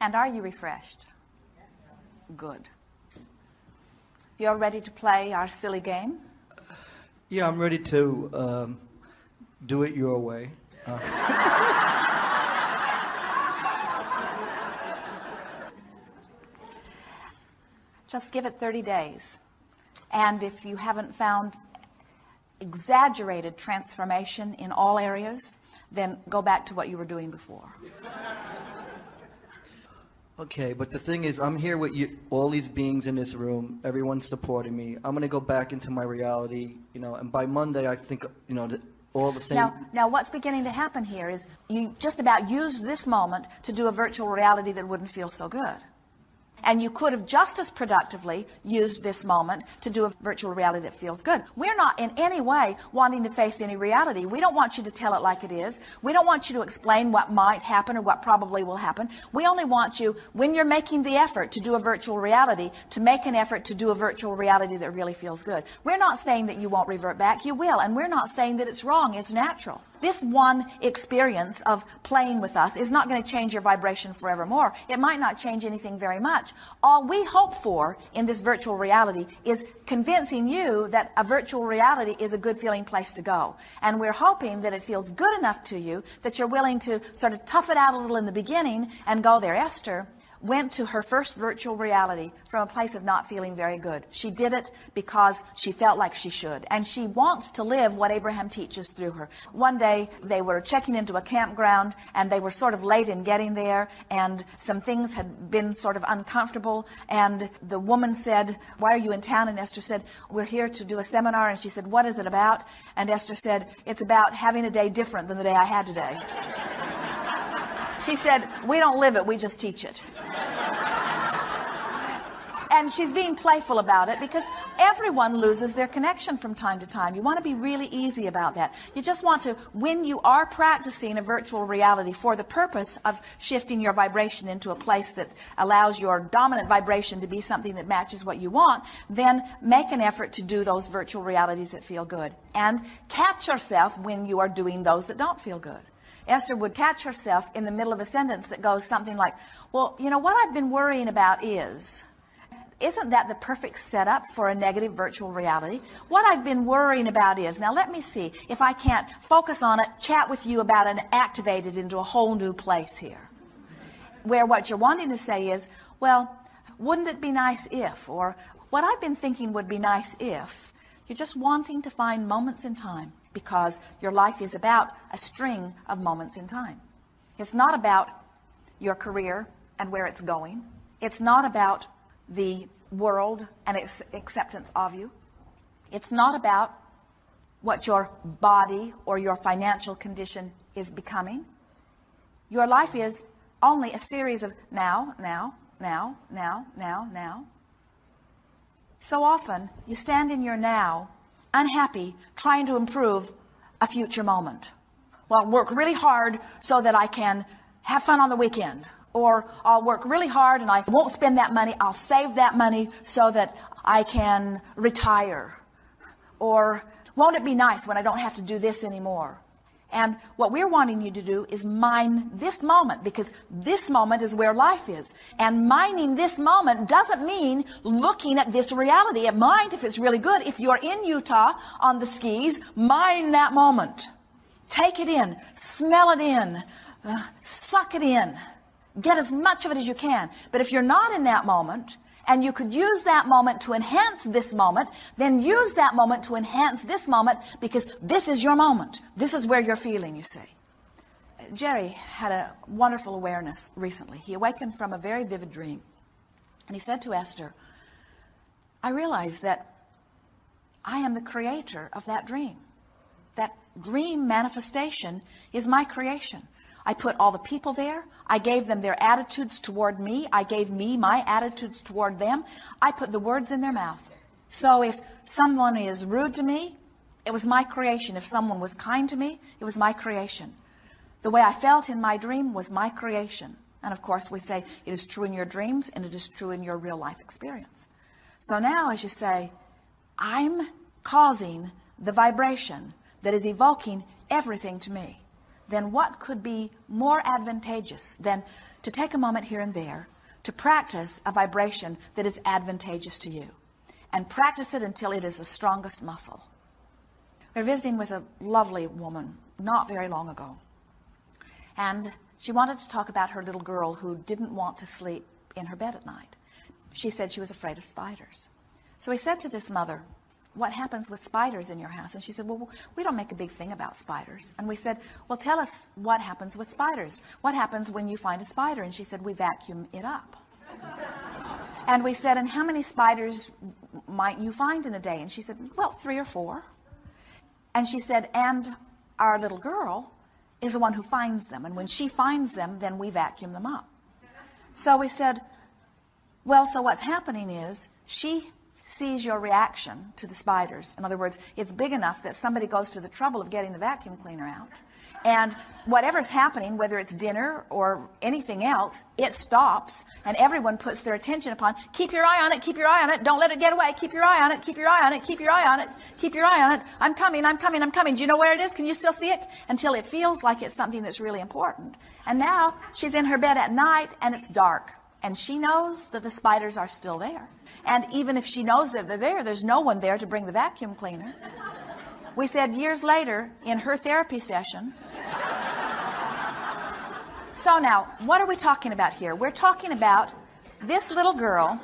And are you refreshed? Good. You're ready to play our silly game? Yeah, I'm ready to do it your way. Just give it 30 days. And if you haven't found exaggerated transformation in all areas, then go back to what you were doing before. Okay, but the thing is, I'm here with you, all these beings in this room. Everyone's supporting me. I'm going to go back into my reality, and by Monday, I think, all the same. Now, what's beginning to happen here is you just about used this moment to do a virtual reality that wouldn't feel so good. And you could have just as productively used this moment to do a virtual reality that feels good. We're not in any way wanting to face any reality. We don't want you to tell it like it is. We don't want you to explain what might happen or what probably will happen. We only want you, when you're making the effort to do a virtual reality, to make an effort to do a virtual reality that really feels good. We're not saying that you won't revert back. You will. And we're not saying that it's wrong. It's natural. This one experience of playing with us is not going to change your vibration forevermore. It might not change anything very much. All we hope for in this virtual reality is convincing you that a virtual reality is a good feeling place to go. And we're hoping that it feels good enough to you that you're willing to sort of tough it out a little in the beginning and go there. Esther went to her first virtual reality from a place of not feeling very good. She did it because she felt like she should. And she wants to live what Abraham teaches through her. One day they were checking into a campground and they were sort of late in getting there and some things had been sort of uncomfortable. And the woman said, "Why are you in town?" And Esther said, "We're here to do a seminar." And she said, "What is it about?" And Esther said, "It's about having a day different than the day I had today." She said, "We don't live it, we just teach it." And she's being playful about it because everyone loses their connection from time to time. You want to be really easy about that. You just want to, when you are practicing a virtual reality for the purpose of shifting your vibration into a place that allows your dominant vibration to be something that matches what you want, then make an effort to do those virtual realities that feel good. And catch yourself when you are doing those that don't feel good. Esther would catch herself in the middle of a sentence that goes something like, "Well, what I've been worrying about is..." Isn't that the perfect setup for a negative virtual reality? What I've been worrying about is, now let me see if I can't focus on it, chat with you about it, and activate it into a whole new place here. Where what you're wanting to say is, well, wouldn't it be nice if, or what I've been thinking would be nice if. You're just wanting to find moments in time because your life is about a string of moments in time. It's not about your career and where it's going. It's not about the world and its acceptance of you. It's not about what your body or your financial condition is becoming. Your life is only a series of now. So often you stand in your now unhappy trying to improve a future moment. Well, I'll work really hard so that I can have fun on the weekend. Or I'll work really hard and I won't spend that money. I'll save that money so that I can retire. Or won't it be nice when I don't have to do this anymore? And what we're wanting you to do is mine this moment, because this moment is where life is. And mining this moment doesn't mean looking at this reality. It might if it's really good. If you're in Utah on the skis, mine that moment. Take it in. Smell it in. Suck it in. Get as much of it as you can. But if you're not in that moment, and you could use that moment to enhance this moment, then use that moment to enhance this moment, because this is your moment. This is where you're feeling, you see. Jerry had a wonderful awareness recently. He awakened from a very vivid dream. And he said to Esther, "I realize that I am the creator of that dream. That dream manifestation is my creation. I put all the people there. I gave them their attitudes toward me. I gave me my attitudes toward them. I put the words in their mouth. So if someone is rude to me, it was my creation. If someone was kind to me, it was my creation. The way I felt in my dream was my creation." And of course we say it is true in your dreams and it is true in your real life experience. So now as you say, I'm causing the vibration that is evoking everything to me, then what could be more advantageous than to take a moment here and there to practice a vibration that is advantageous to you, and practice it until it is the strongest muscle. We were visiting with a lovely woman not very long ago, and she wanted to talk about her little girl who didn't want to sleep in her bed at night. She said she was afraid of spiders. So we said to this mother, what happens with spiders in your house? And she said, well, we don't make a big thing about spiders. And we said, well, tell us what happens with spiders. What happens when you find a spider? And she said, we vacuum it up. And we said, and how many spiders might you find in a day? And she said, well, 3 or 4. And she said, and our little girl is the one who finds them. And when she finds them, then we vacuum them up. So we said, well, so what's happening is she sees your reaction to the spiders. In other words, it's big enough that somebody goes to the trouble of getting the vacuum cleaner out. And whatever's happening, whether it's dinner or anything else, it stops, and everyone puts their attention upon, keep your eye on it, keep your eye on it, don't let it get away, keep your eye on it, keep your eye on it, keep your eye on it, keep your eye on it, I'm coming, I'm coming, I'm coming. Do you know where it is? Can you still see it? Until it feels like it's something that's really important. And now she's in her bed at night, and it's dark, and she knows that the spiders are still there. And even if she knows that they're there, there's no one there to bring the vacuum cleaner. We said years later, in her therapy session, so now, what are we talking about here? We're talking about this little girl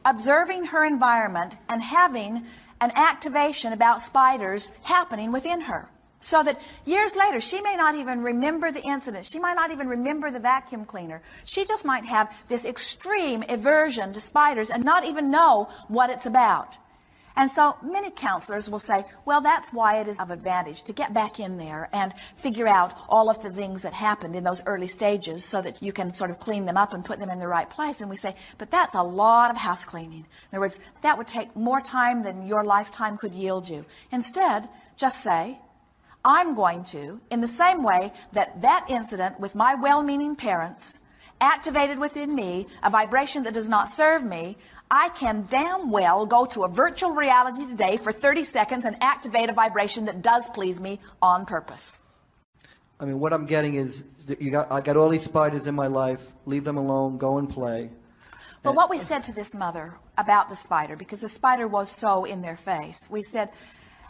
observing her environment and having an activation about spiders happening within her. So that years later, she may not even remember the incident. She might not even remember the vacuum cleaner. She just might have this extreme aversion to spiders and not even know what it's about. And so many counselors will say, well, that's why it is of advantage to get back in there and figure out all of the things that happened in those early stages so that you can sort of clean them up and put them in the right place. And we say, but that's a lot of house cleaning. In other words, that would take more time than your lifetime could yield you. Instead, just say, I'm going to, in the same way that that incident with my well-meaning parents activated within me a vibration that does not serve me, I can damn well go to a virtual reality today for 30 seconds and activate a vibration that does please me on purpose. I mean, what I'm getting is that I got all these spiders in my life. Leave them alone. Go and play. Well, what we said to this mother about the spider, because the spider was so in their face, we said,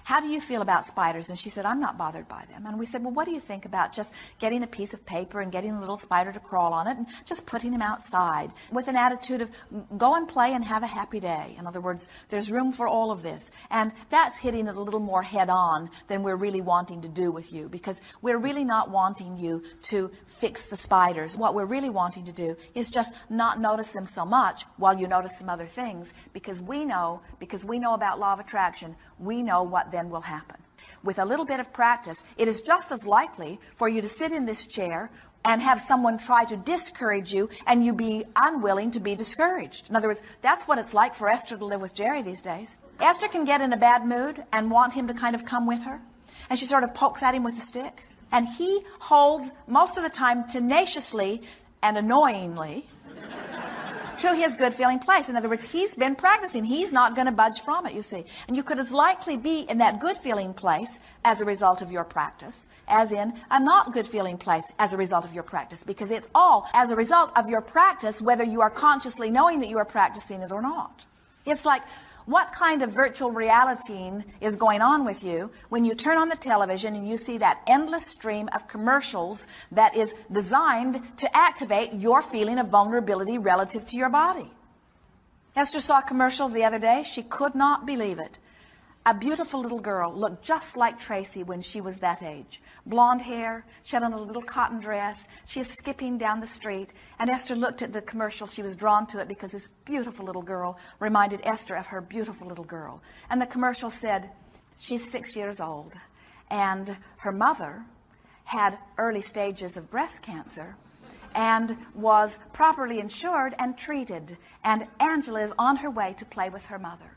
how do you feel about spiders? And she said, I'm not bothered by them. And we said, well, what do you think about just getting a piece of paper and getting a little spider to crawl on it and just putting him outside with an attitude of go and play and have a happy day. In other words, there's room for all of this. And that's hitting it a little more head on than we're really wanting to do with you, because we're really not wanting you to fix the spiders. What we're really wanting to do is just not notice them so much while you notice some other things, because we know about law of attraction, we know what then will happen. With a little bit of practice, it is just as likely for you to sit in this chair and have someone try to discourage you and you be unwilling to be discouraged. In other words, that's what it's like for Esther to live with Jerry these days. Esther can get in a bad mood and want him to kind of come with her, and she sort of pokes at him with a stick. And he holds, most of the time, tenaciously and annoyingly to his good feeling place. In other words, he's been practicing. He's not going to budge from it, you see. And you could as likely be in that good feeling place as a result of your practice as in a not good feeling place as a result of your practice, because it's all as a result of your practice, whether you are consciously knowing that you are practicing it or not. It's like, what kind of virtual reality is going on with you when you turn on the television and you see that endless stream of commercials that is designed to activate your feeling of vulnerability relative to your body? Esther saw a commercial the other day. She could not believe it. A beautiful little girl looked just like Tracy when she was that age. Blonde hair, she had on a little cotton dress. She is skipping down the street. And Esther looked at the commercial. She was drawn to it because this beautiful little girl reminded Esther of her beautiful little girl. And the commercial said, she's 6 years old. And her mother had early stages of breast cancer and was properly insured and treated. And Angela is on her way to play with her mother.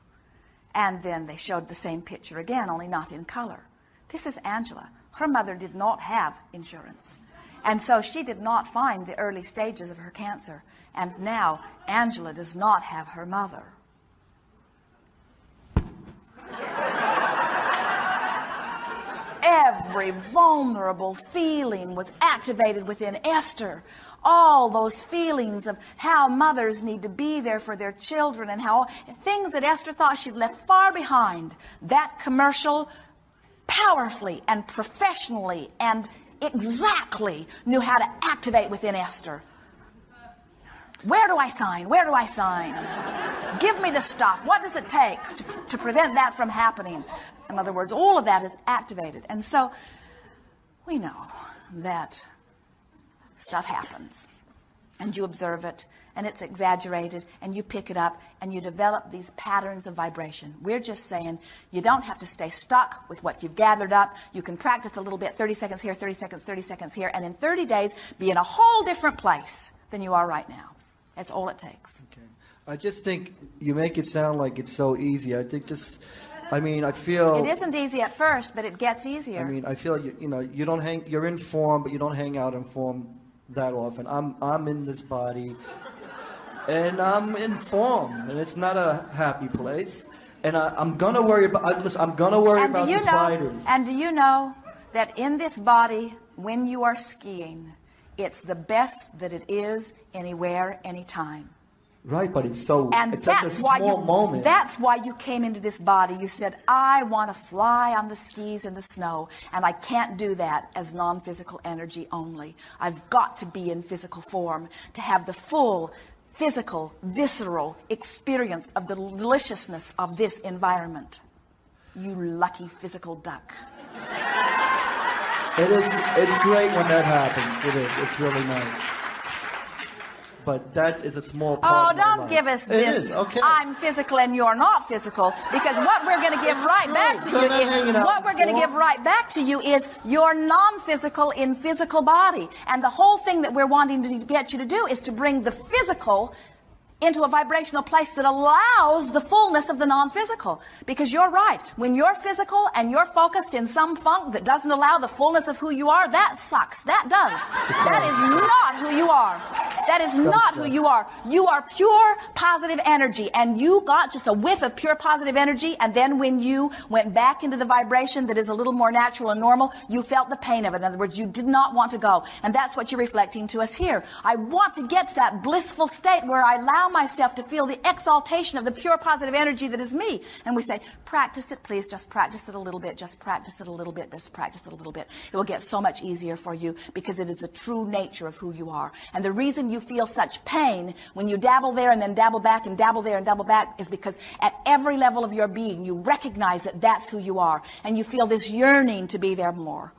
And then they showed the same picture again, only not in color. This is Angela. Her mother did not have insurance. And so she did not find the early stages of her cancer. And now Angela does not have her mother. every vulnerable feeling was activated within Esther. All those feelings of how mothers need to be there for their children and how things that Esther thought she'd left far behind. That commercial powerfully and professionally and exactly knew how to activate within Esther. Where do I sign? Where do I sign? Give me the stuff. What does it take to prevent that from happening? In other words, all of that is activated. And so we know that stuff happens. And you observe it, and it's exaggerated, and you pick it up, and you develop these patterns of vibration. We're just saying you don't have to stay stuck with what you've gathered up. You can practice a little bit, 30 seconds here, 30 seconds here, and in 30 days be in a whole different place than you are right now. That's all it takes. Okay. I just think you make it sound like it's so easy. I think this, I mean, I feel... It isn't easy at first, but it gets easier. I mean, I feel, you know, you don't hang, you're in form, but you don't hang out in form that often. I'm in this body, and I'm in form, and it's not a happy place. And I'm going to worry about, listen, I'm going to worry about the spiders. And do you know that in this body, when you are skiing, it's the best that it is anywhere, anytime. Right, but it's so, and it's such a small moment. That's why you came into this body. You said, I want to fly on the skis in the snow, and I can't do that as non-physical energy only. I've got to be in physical form to have the full physical, visceral experience of the deliciousness of this environment. You lucky physical duck. It's great when that happens. It is. It's really nice. But that is a small part of my life. Don't give us this. It is, okay. I'm physical and you're not physical, because what we're going to give right back to you is you're non-physical in physical body. And the whole thing that we're wanting to get you to do is to bring the physical into a vibrational place that allows the fullness of the non-physical. Because you're right. When you're physical and you're focused in some funk that doesn't allow the fullness of who you are, that sucks. That does. That is not who you are. That is not who you are. You are pure positive energy, and you got just a whiff of pure positive energy, and then when you went back into the vibration that is a little more natural and normal, you felt the pain of it. In other words, you did not want to go. And that's what you're reflecting to us here. I want to get to that blissful state where I allow myself to feel the exaltation of the pure positive energy that is me. And we say, practice it, please. Just practice it a little bit. Just practice it a little bit. Just practice it a little bit. It will get so much easier for you, because it is the true nature of who you are. And the reason you feel such pain when you dabble there and then dabble back and dabble there and dabble back is because at every level of your being, you recognize that that's who you are. And you feel this yearning to be there more.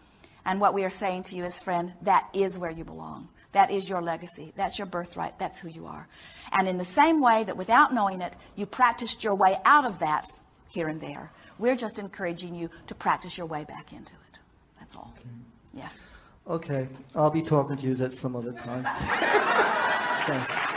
And what we are saying to you is, friend, that is where you belong. That is your legacy. That's your birthright. That's who you are. And in the same way that without knowing it, you practiced your way out of that here and there, we're just encouraging you to practice your way back into it. That's all. Okay. Yes. Okay. I'll be talking to you at some other time. Thanks.